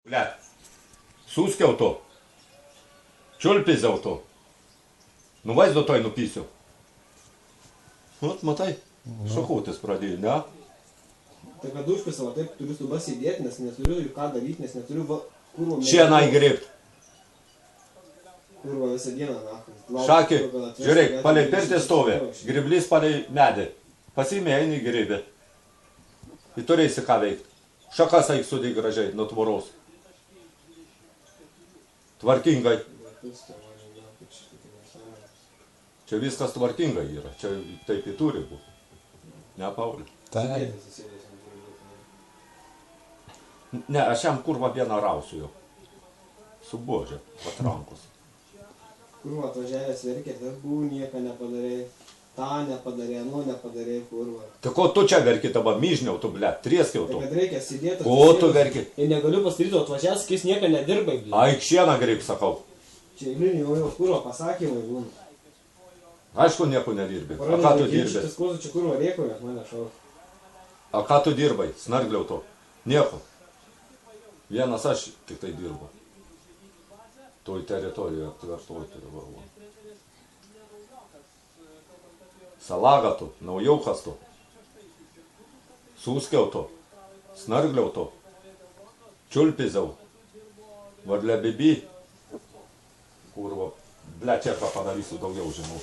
Blet, suskiau to. Čiulpiziau to. Nu vaizdo toj nupysiu. Vat, matai, šakutis pradėjo, ne? Tai kad užpisavo, taip, turiu stubas įdėti, nes neturiu ką daryti, nes neturiu kurvo... Šieną įgribt. Kurvo visą dieną, na. Šakį, žiūrėk, palei pirtį stovi, griblys palei medį. Pasiimė, eini gribį. Ir turėsi ką veikti. Šakas eik sudėk gražiai, nuo tvoros. Tvarkingai. Čia viskas tvarkingai yra, čia taip ir turi būti. Ne, Pauli? Taip. Ne, aš jam kurva vieną rausiu jau. Su buožė, patrankus. Kurva atvažiavęs verkė, darbų nieko nepadarė, tą nepadarė, nu nepadarė, kurva. Tai ko tu čia verki, taba myžniau tu, ble, trieskiau tu. Tai kad reikia sėdėti... Ko tu verki? Ir negaliu pastaryti, atvažiavęs, kai jis nieko nedirbai, ble. Aik šieną grib, sakau. Čia eilinių jau kurva pasakymai būna. Aišku, nieko nedirbi. A ką tu dirbi? Šitas kuo čia kurva rėkoja, mane šau. A ką tu dirbai? Snargliau to. Nieko. Vienas aš tik tai dirbu. Toj teritorijoje aptvertoj turiu galvo. Salaga tu, naujaukas tu. Suskiau tu. Snargliau tu. Čiulpiziau. Varle bibi. Kurva. Ble, čia ką padarysiu daugiau žinau.